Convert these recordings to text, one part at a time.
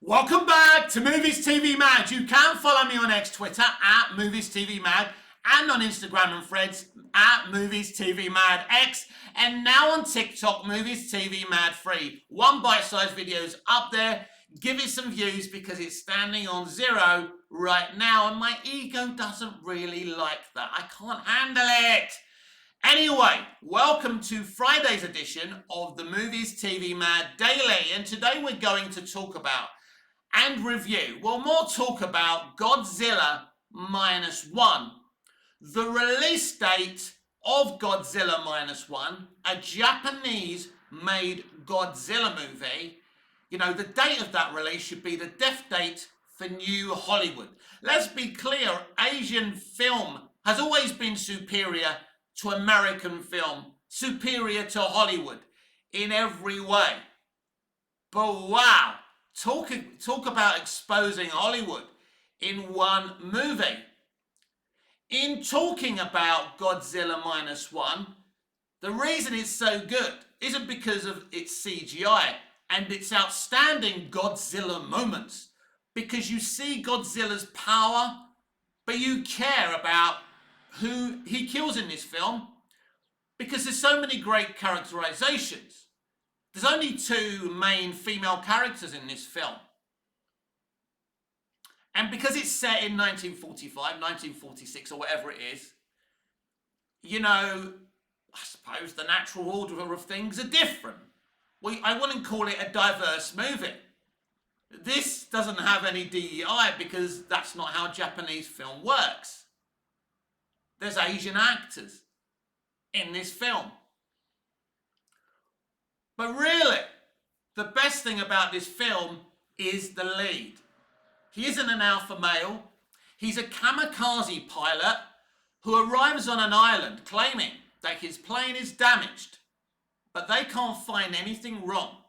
Welcome back to Movies TV Mag. You can follow me on X Twitter at Movies TV Mag and on Instagram and Threads at Movies TV Mad X, and now on TikTok, Movies TV Mad Free. One bite-sized video's up there. Give it some views because it's standing on 0 right now, and my ego doesn't really like that. I can't handle it. Anyway, welcome to Friday's edition of the Movies TV Mad Daily, and today we're going to talk about and review, well, more talk about Godzilla Minus One, the release date of Godzilla Minus One, a Japanese-made Godzilla movie. You know, the date of that release should be the death date for New Hollywood. Let's be clear, Asian film has always been superior to American film, superior to Hollywood in every way. But wow, talk about exposing Hollywood in one movie. In talking about Godzilla Minus One, the reason it's so good isn't because of its CGI and its outstanding Godzilla moments, because you see Godzilla's power, but you care about who he kills in this film, because there's so many great characterizations. There's only 2 main female characters in this film. And because it's set in 1945, 1946, or whatever it is, you know, I suppose the natural order of things are different. I wouldn't call it a diverse movie. This doesn't have any DEI because that's not how Japanese film works. There's Asian actors in this film. But really, the best thing about this film is the lead. He isn't an alpha male. He's a kamikaze pilot who arrives on an island claiming that his plane is damaged, but they can't find anything wrong.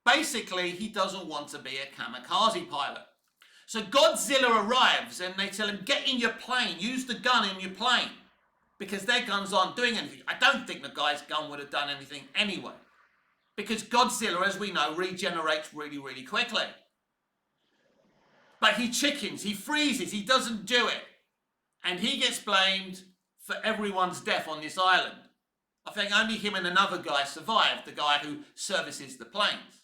Basically, he doesn't want to be a kamikaze pilot. So Godzilla arrives and they tell him, get in your plane, use the gun in your plane, because their guns aren't doing anything. I don't think the guy's gun would have done anything anyway, because Godzilla, as we know, regenerates really, really quickly. But he chickens, he freezes, he doesn't do it. And he gets blamed for everyone's death on this island. I think only him and another guy survived, the guy who services the planes.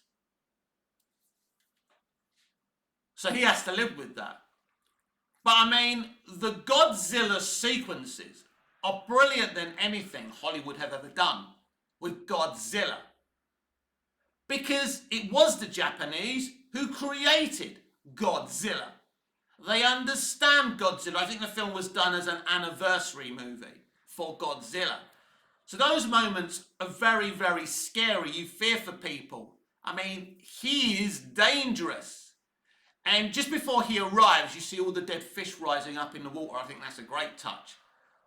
So he has to live with that. But I mean, the Godzilla sequences are brilliant than anything Hollywood have ever done with Godzilla. Because it was the Japanese who created Godzilla. They understand Godzilla. I think the film was done as an anniversary movie for Godzilla. So those moments are very, very scary. You fear for people. I mean, he is dangerous. And just before he arrives, you see all the dead fish rising up in the water. I think that's a great touch.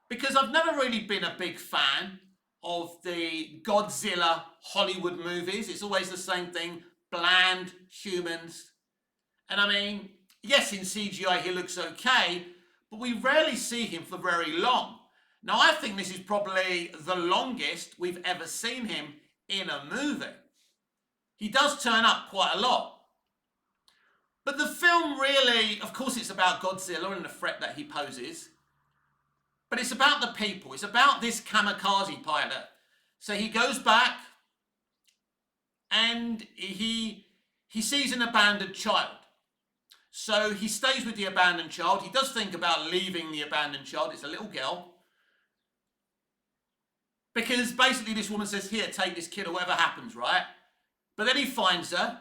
Because I've never really been a big fan of the Godzilla Hollywood movies. It's always the same thing, bland humans. And I mean, yes, in CGI he looks okay, but we rarely see him for very long. Now, I think this is probably the longest we've ever seen him in a movie. He does turn up quite a lot. But the film really, of course, it's about Godzilla and the threat that he poses. But it's about the people. It's about this kamikaze pilot. So he goes back and he sees an abandoned child. So he stays with the abandoned child. He does think about leaving the abandoned child. It's a little girl. Because basically this woman says, here, take this kid or whatever happens, right? But then he finds her.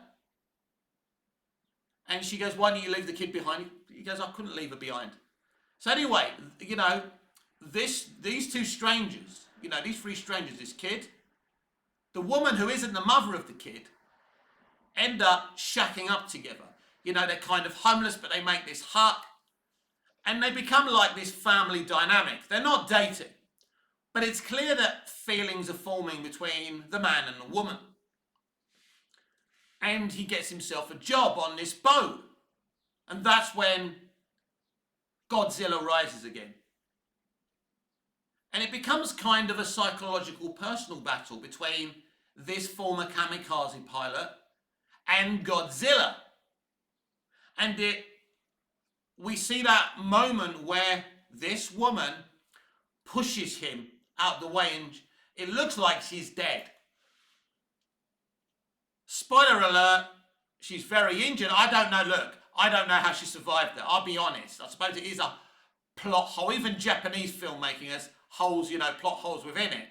And she goes, why don't you leave the kid behind? He goes, I couldn't leave her behind. So anyway, you know, these 2 strangers, you know, these 3 strangers, this kid, the woman who isn't the mother of the kid, end up shacking up together. You know, they're kind of homeless, but they make this hut. And they become like this family dynamic. They're not dating. But it's clear that feelings are forming between the man and the woman. And he gets himself a job on this boat. And that's when Godzilla rises again. And it becomes kind of a psychological personal battle between this former kamikaze pilot and Godzilla. And we see that moment where this woman pushes him out the way and it looks like she's dead. Spoiler alert, she's very injured. I don't know how she survived it. I'll be honest. I suppose it is a plot hole. Even Japanese filmmaking has holes, plot holes within it.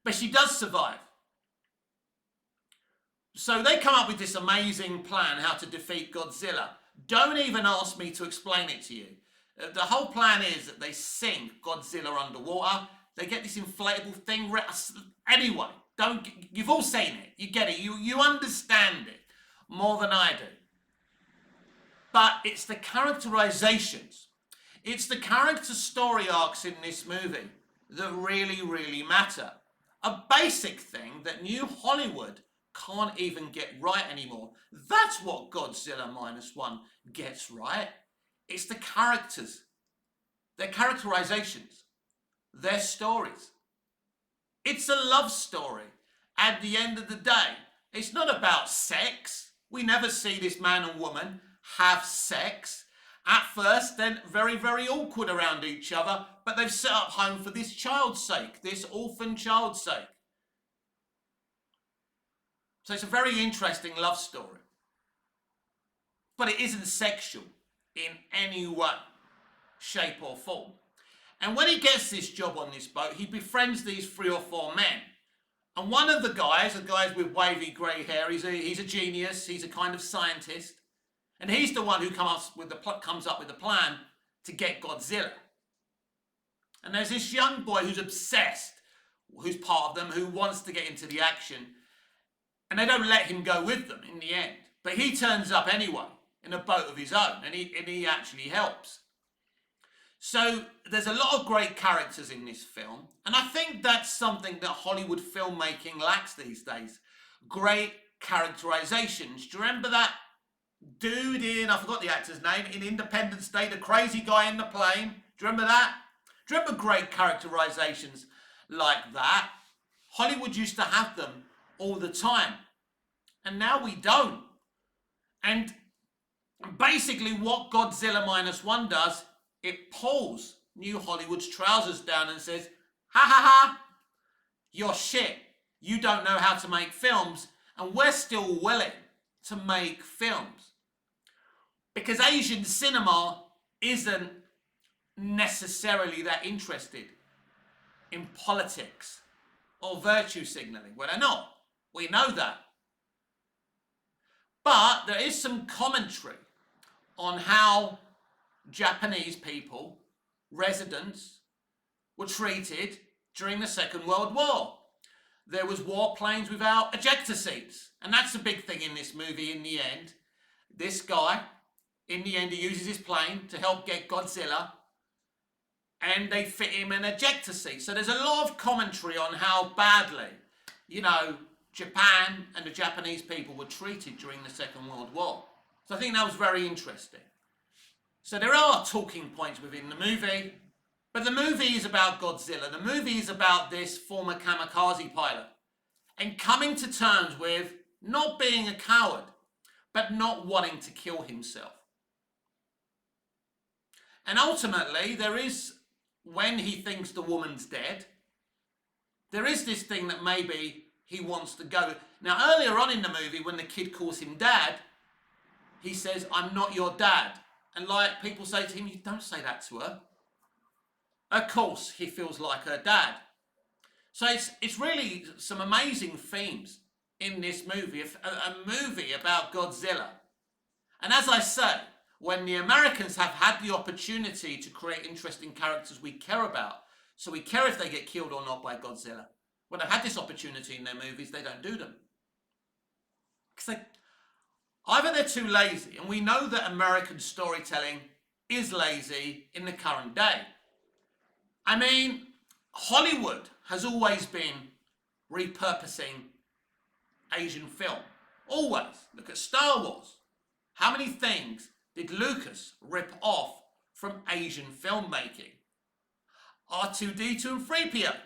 But she does survive. So they come up with this amazing plan how to defeat Godzilla. Don't even ask me to explain it to you. The whole plan is that they sink Godzilla underwater. They get this inflatable thing. Anyway, you've all seen it. You get it. You understand it more than I do. But it's the characterizations. It's the character story arcs in this movie that really, really matter. A basic thing that New Hollywood can't even get right anymore. That's what Godzilla -1 gets right. It's the characters, their characterizations, their stories. It's a love story. At the end of the day, it's not about sex. We never see this man and woman have sex. At first, they're very, very awkward around each other, but they've set up home for this child's sake, this orphan child's sake. So it's a very interesting love story. But it isn't sexual in any way, shape or form. And when he gets this job on this boat, he befriends these 3 or 4 men. And one of the guys with wavy grey hair, he's a genius, he's a kind of scientist. And he's the one who comes up with the plan to get Godzilla. And there's this young boy who's obsessed, who's part of them, who wants to get into the action. And they don't let him go with them in the end. But he turns up anyway, in a boat of his own, and he actually helps. So there's a lot of great characters in this film, and I think that's something that Hollywood filmmaking lacks these days. Great characterizations. Do you remember that dude I forgot the actor's name, in Independence Day, the crazy guy in the plane? Do you remember that? Do you remember great characterizations like that? Hollywood used to have them all the time, and now we don't. And basically what Godzilla -1 does, it pulls New Hollywood's trousers down and says, ha ha ha, you're shit. You don't know how to make films, and we're still willing to make films. Because Asian cinema isn't necessarily that interested in politics or virtue signaling. Well, they're not. We know that. But there is some commentary on how Japanese people, residents, were treated during the Second World War. There was warplanes without ejector seats. And that's a big thing in this movie in the end. This guy, in the end, he uses his plane to help get Godzilla, and they fit him an ejector seat. So there's a lot of commentary on how badly, Japan and the Japanese people were treated during the Second World War. So I think that was very interesting. So there are talking points within the movie, but the movie is about Godzilla. The movie is about this former kamikaze pilot and coming to terms with not being a coward, but not wanting to kill himself. And ultimately, there is, when he thinks the woman's dead, there is this thing that maybe he wants to go. Now, earlier on in the movie, when the kid calls him dad, he says, "I'm not your dad." And like people say to him, "You don't say that to her." Of course, he feels like her dad. So it's really some amazing themes in this movie, a movie about Godzilla. And as I say, when the Americans have had the opportunity to create interesting characters we care about, so we care if they get killed or not by Godzilla, when they've had this opportunity in their movies, they don't do them. Because either they're too lazy, and we know that American storytelling is lazy in the current day. I mean, Hollywood has always been repurposing Asian film. Always. Look at Star Wars. How many things did Lucas rip off from Asian filmmaking? R2-D2 and 3PO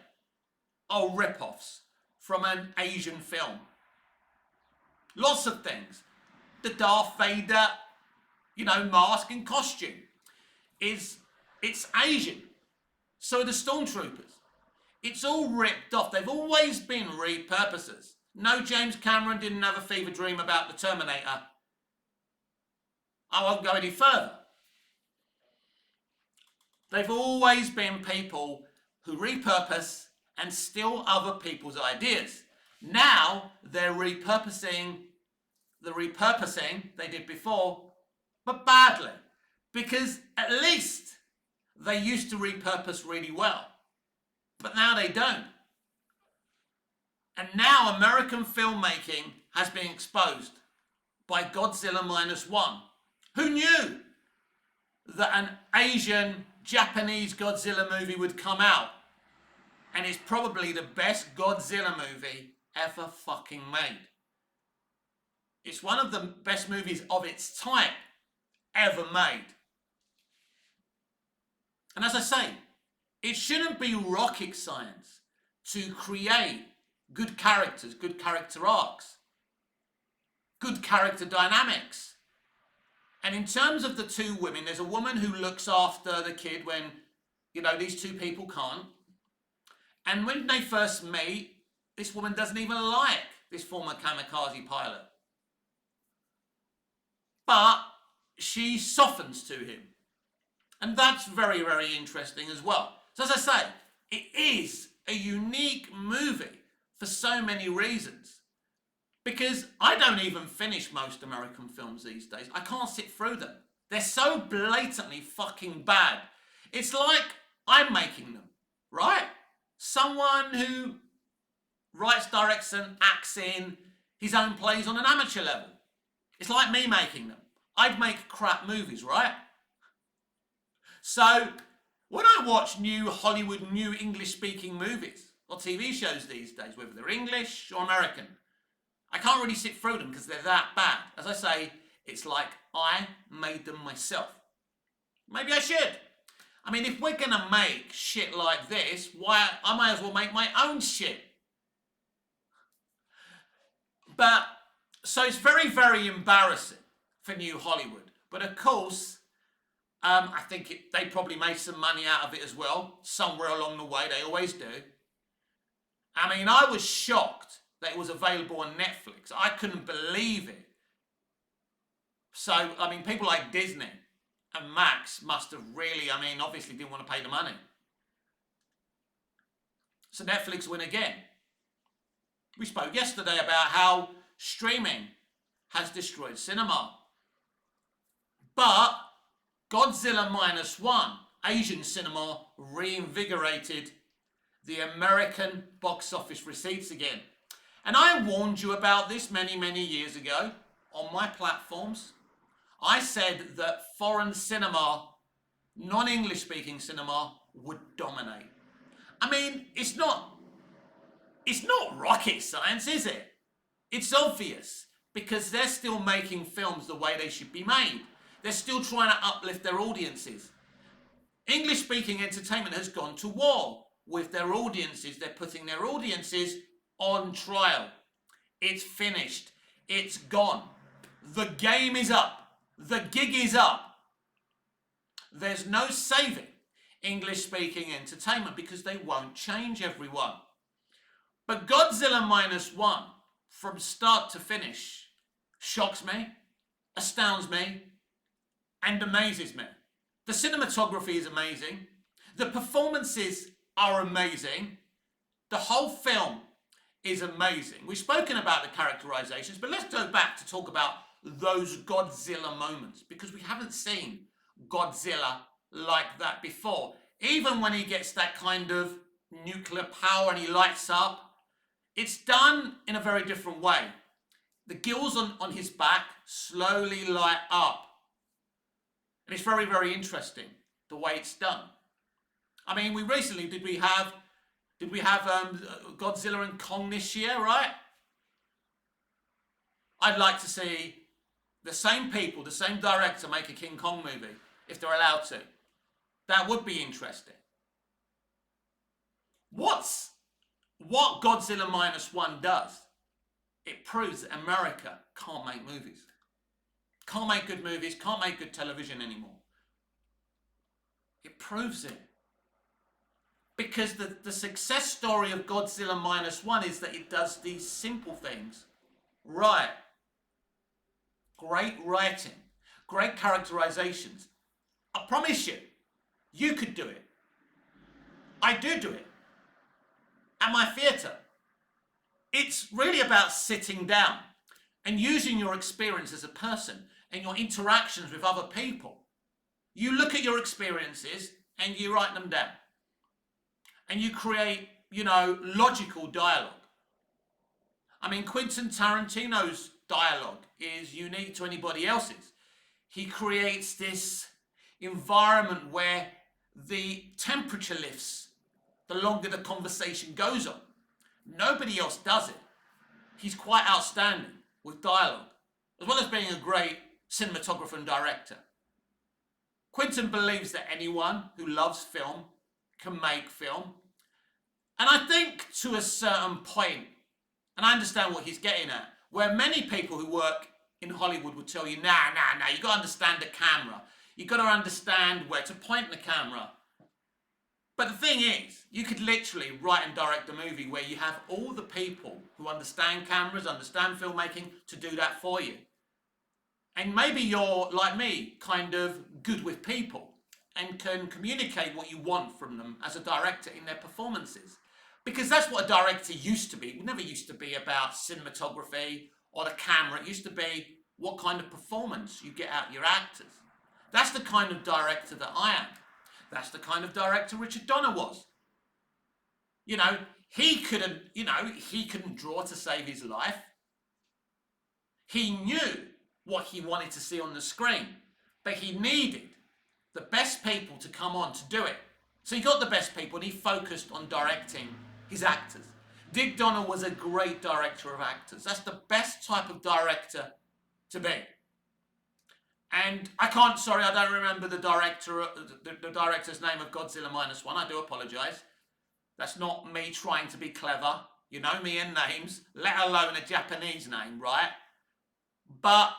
are rip-offs from an Asian film. Lots of things. The Darth Vader mask and costume. It's Asian. So are the stormtroopers. It's all ripped off. They've always been repurposes. No, James Cameron didn't have a fever dream about the Terminator. I won't go any further. They've always been people who repurpose and steal other people's ideas. Now they're repurposing the repurposing they did before, but badly. Because at least they used to repurpose really well. But now they don't. And now American filmmaking has been exposed by Godzilla Minus One. Who knew that an Asian, Japanese Godzilla movie would come out? And it's probably the best Godzilla movie ever fucking made. It's one of the best movies of its type ever made. And as I say, it shouldn't be rocket science to create good characters, good character arcs, good character dynamics. And in terms of the two women, there's a woman who looks after the kid when, these two people can't. And when they first meet, this woman doesn't even like this former kamikaze pilot. But she softens to him. And that's very, very interesting as well. So as I say, it is a unique movie for so many reasons. Because I don't even finish most American films these days. I can't sit through them. They're so blatantly fucking bad. It's like I'm making them, right? Someone who writes, directs and acts in his own plays on an amateur level. It's like me making them. I'd make crap movies, right? So when I watch new Hollywood, new English-speaking movies or TV shows these days, whether they're English or American, I can't really sit through them because they're that bad. As I say, it's like I made them myself. Maybe I should. I mean, if we're going to make shit like this, why I might as well make my own shit. But, so it's very, very embarrassing for New Hollywood. But of course, I think they probably made some money out of it as well, somewhere along the way. They always do. I mean, I was shocked that it was available on Netflix. I couldn't believe it. So, I mean, people like Disney and Max must have really, obviously didn't want to pay the money. So Netflix win again. We spoke yesterday about how streaming has destroyed cinema. But Godzilla Minus One, Asian cinema, reinvigorated the American box office receipts again. And I warned you about this many, many years ago on my platforms. I said that foreign cinema, non-English speaking cinema, would dominate. I mean, it's not rocket science, is it? It's obvious because they're still making films the way they should be made. They're still trying to uplift their audiences. English speaking entertainment has gone to war with their audiences. They're putting their audiences on trial. It's finished. It's gone. The game is up. The gig is up. There's no saving English-speaking entertainment because they won't change everyone. But Godzilla Minus One, from start to finish, shocks me, astounds me, and amazes me. The cinematography is amazing. The performances are amazing. The whole film is amazing. We've spoken about the characterizations, but let's go back to talk about those Godzilla moments because we haven't seen Godzilla like that before. Even when he gets that kind of nuclear power and he lights up, it's done in a very different way. The gills on his back slowly light up. And it's very, very interesting the way it's done. I mean, we recently, did we have Godzilla and Kong this year, right? I'd like to see the same people, the same director make a King Kong movie, if they're allowed to. That would be interesting. What Godzilla Minus One does, it proves that America can't make movies. can't make good movies, can't make good television anymore. It proves it. Because the success story of Godzilla Minus One is that it does these simple things right. Great writing, great characterizations. I promise you, you could do it. I do it. At my theatre. It's really about sitting down and using your experience as a person and your interactions with other people. You look at your experiences and you write them down. And you create, logical dialogue. I mean, Quentin Tarantino's dialogue is unique to anybody else's. He creates this environment where the temperature lifts the longer the conversation goes on. Nobody else does it. He's quite outstanding with dialogue, as well as being a great cinematographer and director. Quentin believes that anyone who loves film can make film. And I think to a certain point, and I understand what he's getting at, where many people who work in Hollywood would tell you, nah, you got to understand the camera. You got to understand where to point the camera. But the thing is, you could literally write and direct a movie where you have all the people who understand cameras, understand filmmaking, to do that for you. And maybe you're, like me, kind of good with people and can communicate what you want from them as a director in their performances. Because that's what a director used to be. It never used to be about cinematography or the camera. It used to be what kind of performance you get out of your actors. That's the kind of director that I am. That's the kind of director Richard Donner was. He couldn't draw to save his life. He knew what he wanted to see on the screen, but he needed the best people to come on to do it. So he got the best people and he focused on directing his actors. Dick Donner was a great director of actors. That's the best type of director to be. And I don't remember the director's name of Godzilla Minus One. I do apologise. That's not me trying to be clever. You know me and names, let alone a Japanese name, right? But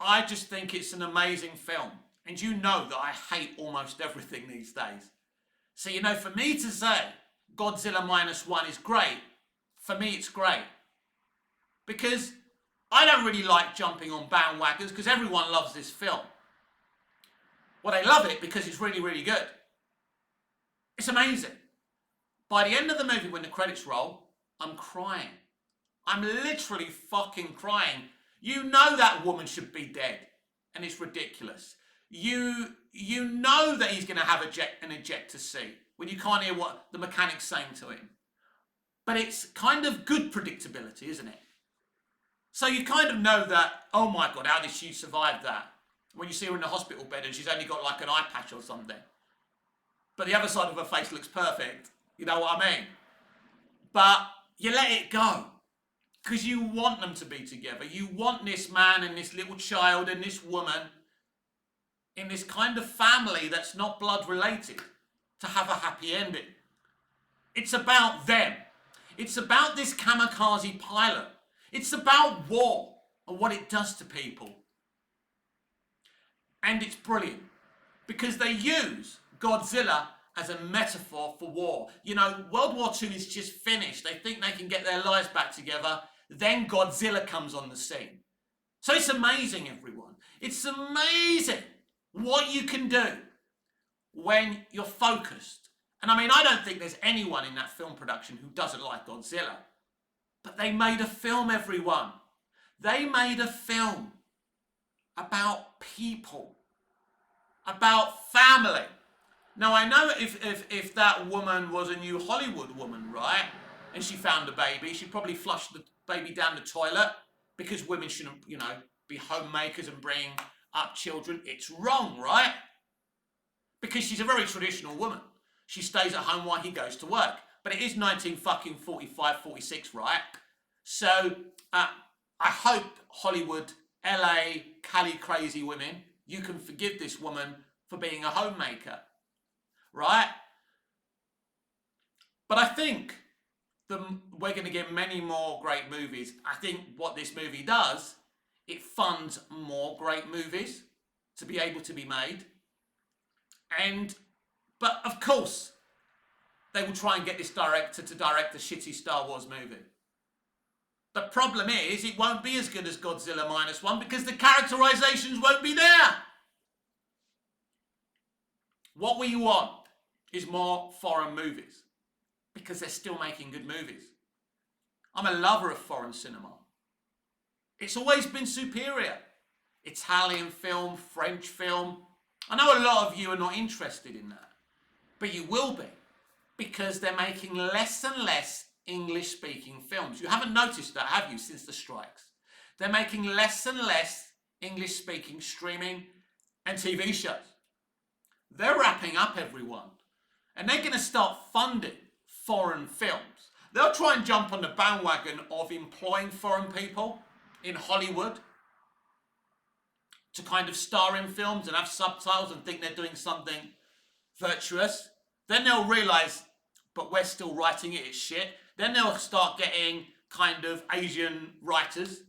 I just think it's an amazing film. And you know that I hate almost everything these days. So, for me to say Godzilla Minus One is great, for me it's great. Because I don't really like jumping on bandwagons because everyone loves this film. Well, they love it because it's really, really good. It's amazing. By the end of the movie, when the credits roll, I'm crying. I'm literally fucking crying. You know that woman should be dead. And it's ridiculous. You know that he's going to have an ejector seat when you can't hear what the mechanic's saying to him. But it's kind of good predictability, isn't it? So you kind of know that, oh my God, how did she survive that? When you see her in the hospital bed and she's only got like an eye patch or something. But the other side of her face looks perfect. You know what I mean? But you let it go. Because you want them to be together. You want this man and this little child and this woman in this kind of family that's not blood related to have a happy ending. It's about them. It's about this kamikaze pilot. It's about war and what it does to people. And it's brilliant because they use Godzilla as a metaphor for war. World War II is just finished. They think they can get their lives back together. Then Godzilla comes on the scene. So it's amazing, everyone. It's amazing what you can do when you're focused. And I don't think there's anyone in that film production who doesn't like Godzilla. But they made a film, everyone. They made a film about people, about family. Now, I know if that woman was a new Hollywood woman, right, and she found a baby, she'd probably flush the baby down the toilet because women shouldn't, be homemakers and bring up children. It's wrong, right? Because she's a very traditional woman. She stays at home while he goes to work. But it is 1945, 46, right? So I hope Hollywood, LA, Cali crazy women, you can forgive this woman for being a homemaker, right? But I think we're going to get many more great movies. I think what this movie does It funds more great movies to be able to be made. But of course, they will try and get this director to direct a shitty Star Wars movie. The problem is, it won't be as good as Godzilla Minus One because the characterizations won't be there. What we want is more foreign movies because they're still making good movies. I'm a lover of foreign cinema. It's always been superior. Italian film, French film. I know a lot of you are not interested in that, but you will be because they're making less and less English-speaking films. You haven't noticed that, have you, since the strikes? They're making less and less English-speaking streaming and TV shows. They're wrapping up everyone, and they're going to start funding foreign films. They'll try and jump on the bandwagon of employing foreign people in Hollywood to kind of star in films and have subtitles and think they're doing something virtuous. Then they'll realise, but we're still writing it, it's shit. Then they'll start getting kind of Asian writers,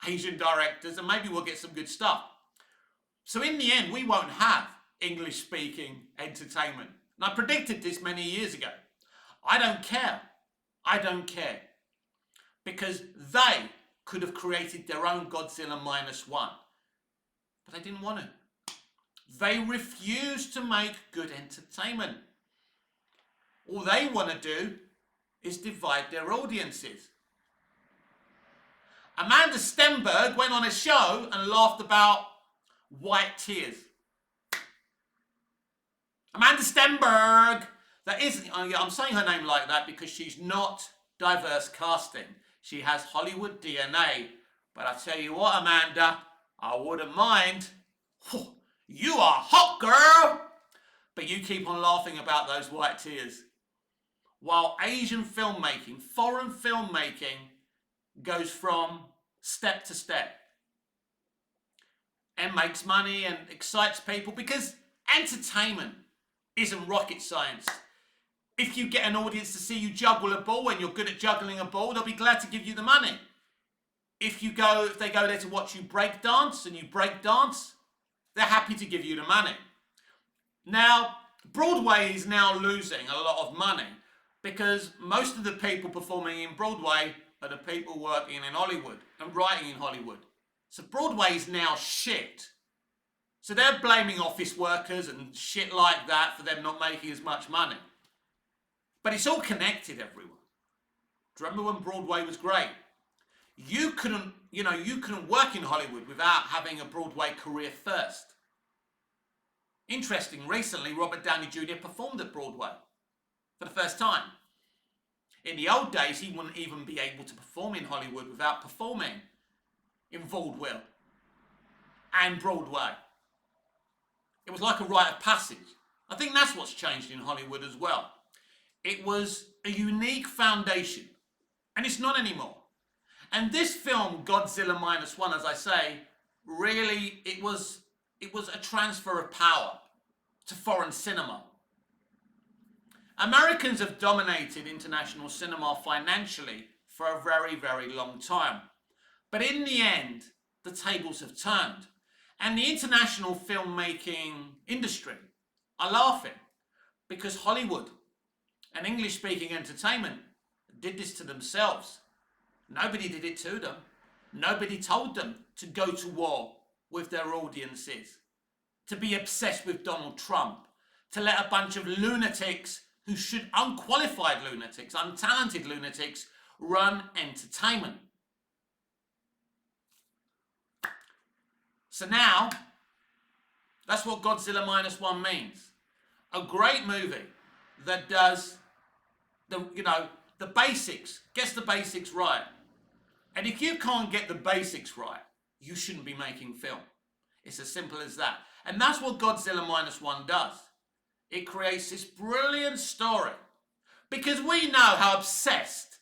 Asian directors, and maybe we'll get some good stuff. So in the end, we won't have English-speaking entertainment. And I predicted this many years ago. I don't care. I don't care. Because they could have created their own Godzilla Minus One. But they didn't want to. They refused to make good entertainment. All they want to do is divide their audiences. Amanda Stenberg went on a show and laughed about white tears. Amanda Stenberg. That isn't, I'm saying her name like that because she's not diverse casting. She has Hollywood DNA. But I tell you what, Amanda, I wouldn't mind. You are hot, girl. But you keep on laughing about those white tears. While Asian filmmaking, foreign filmmaking, goes from step to step and makes money and excites people because entertainment isn't rocket science. If you get an audience to see you juggle a ball and you're good at juggling a ball, they'll be glad to give you the money. If they go there to watch you break dance and you break dance, they're happy to give you the money. Now, Broadway is now losing a lot of money because most of the people performing in Broadway are the people working in Hollywood and writing in Hollywood. So Broadway is now shit. So they're blaming office workers and shit like that for them not making as much money. But it's all connected, everyone. Do you remember when Broadway was great? You couldn't work in Hollywood without having a Broadway career first. Interesting, recently Robert Downey Jr. performed at Broadway for the first time. In the old days, he wouldn't even be able to perform in Hollywood without performing in vaudeville and Broadway. It was like a rite of passage. I think that's what's changed in Hollywood as well. It was a unique foundation, and it's not anymore. And this film, Godzilla Minus One, as I say, really, it was a transfer of power to foreign cinema. Americans have dominated international cinema financially for a very, very long time. But in the end, the tables have turned. And the international filmmaking industry are laughing because Hollywood and English-speaking entertainment did this to themselves. Nobody did it to them. Nobody told them to go to war with their audiences, to be obsessed with Donald Trump, to let a bunch of lunatics unqualified lunatics, untalented lunatics, run entertainment. So now, that's what Godzilla Minus One means. A great movie that does the basics, gets the basics right. And if you can't get the basics right, you shouldn't be making film. It's as simple as that. And that's what Godzilla Minus One does. It creates this brilliant story. Because we know how obsessed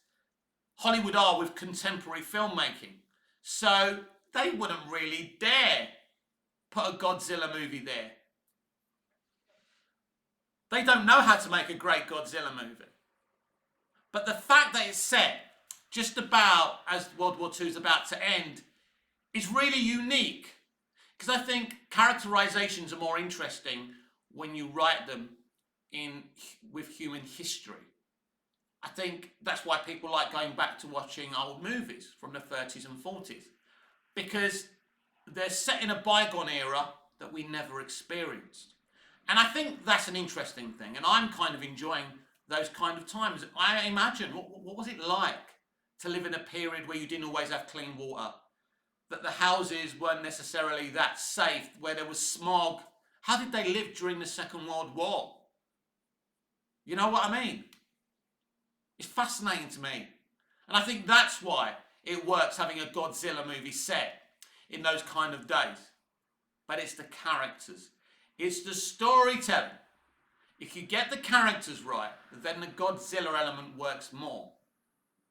Hollywood are with contemporary filmmaking. So they wouldn't really dare put a Godzilla movie there. They don't know how to make a great Godzilla movie. But the fact that it's set just about as World War II is about to end is really unique, because I think characterizations are more interesting when you write them in with human history. I think that's why people like going back to watching old movies from the 30s and 40s, because they're set in a bygone era that we never experienced. And I think that's an interesting thing, and I'm kind of enjoying those kind of times. I imagine, what was it like to live in a period where you didn't always have clean water, that the houses weren't necessarily that safe, where there was smog? How did they live during the Second World War? You know what I mean? It's fascinating to me. And I think that's why it works having a Godzilla movie set in those kind of days. But it's the characters. It's the storytelling. If you get the characters right, then the Godzilla element works more.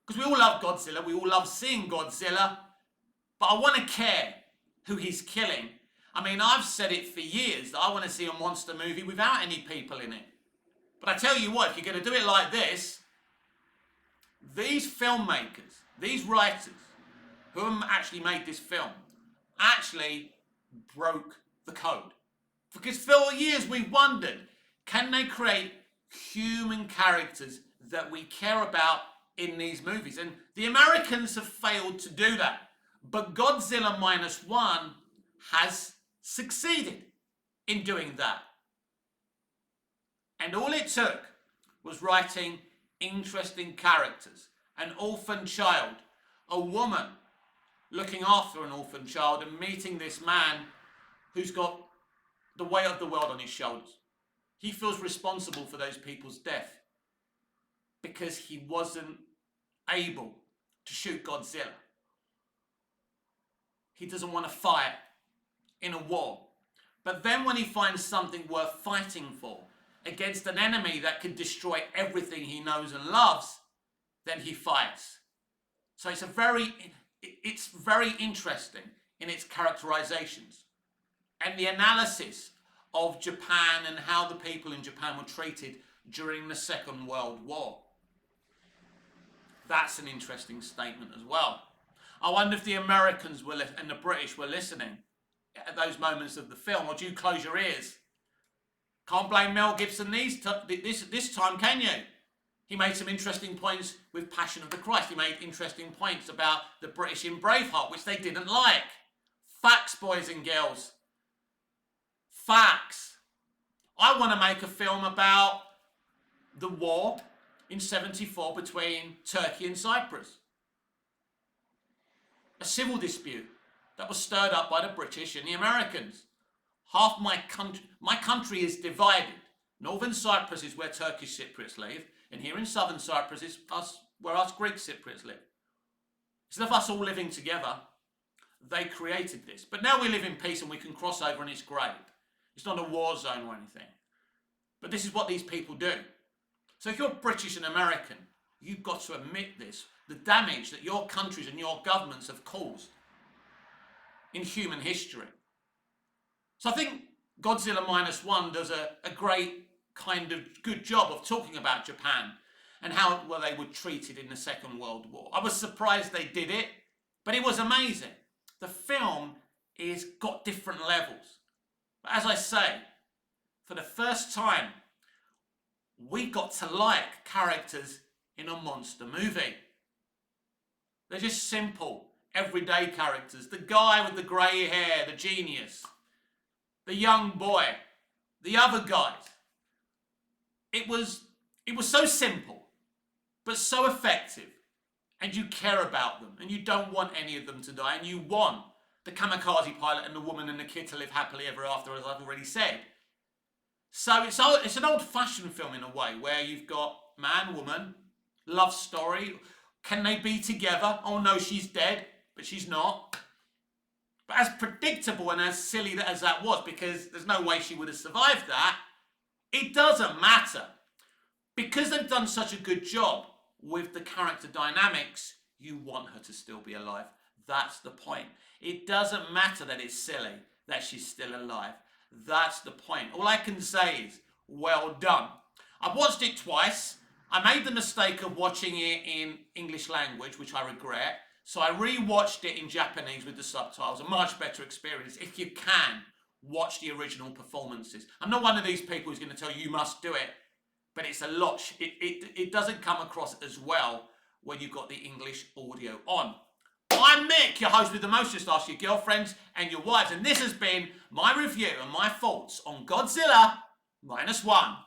Because we all love Godzilla, we all love seeing Godzilla, but I want to care who he's killing. I mean, I've said it for years that I want to see a monster movie without any people in it. But I tell you what, if you're going to do it like this, these filmmakers, these writers, who actually made this film, actually broke the code. Because for years we've wondered, can they create human characters that we care about in these movies? And the Americans have failed to do that. But Godzilla Minus One has succeeded in doing that. And all it took was writing interesting characters. An orphan child, a woman looking after an orphan child, and meeting this man who's got the weight of the world on his shoulders. He feels responsible for those people's death because he wasn't able to shoot Godzilla. He doesn't want to fight in a war. But then when he finds something worth fighting for against an enemy that can destroy everything he knows and loves, then he fights. So it's very interesting in its characterizations and the analysis of Japan and how the people in Japan were treated during the Second World War. That's an interesting statement as well. I wonder if the Americans were and the British were listening at those moments of the film, or do you close your ears? Can't blame Mel Gibson this time, can you? He made some interesting points with Passion of the Christ. He made interesting points about the British in Braveheart, which they didn't like. Facts, boys and girls. Facts. I want to make a film about the war in 74 between Turkey and Cyprus. A civil dispute that was stirred up by the British and the Americans. Half my country is divided. Northern Cyprus is where Turkish Cypriots live, and here in southern Cyprus is where us Greek Cypriots live. Instead of us all living together, they created this. But now we live in peace and we can cross over and it's great. It's not a war zone or anything. But this is what these people do. So if you're British and American, you've got to admit this, the damage that your countries and your governments have caused in human history. So I think Godzilla Minus One does a great kind of good job of talking about Japan and how well they were treated in the Second World War. I was surprised they did it, but it was amazing. The film is got different levels. But as I say, for the first time, we got to like characters in a monster movie. They're just simple, everyday characters. The guy with the grey hair, the genius. The young boy. The other guys. It was so simple, but so effective. And you care about them. And you don't want any of them to die. And you want the kamikaze pilot and the woman and the kid to live happily ever after, as I've already said. So it's an old-fashioned film in a way, where you've got man, woman, love story. Can they be together? Oh no, she's dead, but she's not. But as predictable and as silly as that was, because there's no way she would have survived that, it doesn't matter. Because they've done such a good job with the character dynamics, you want her to still be alive. That's the point. It doesn't matter that it's silly, that she's still alive. That's the point. All I can say is, well done. I've watched it twice. I made the mistake of watching it in English language, which I regret. So I rewatched it in Japanese with the subtitles, a much better experience. If you can, watch the original performances. I'm not one of these people who's going to tell you must do it, but it's a lot. It doesn't come across as well when you've got the English audio on. I'm Mick, your host with the most. Just ask your girlfriends and your wives, and this has been my review and my thoughts on Godzilla -1.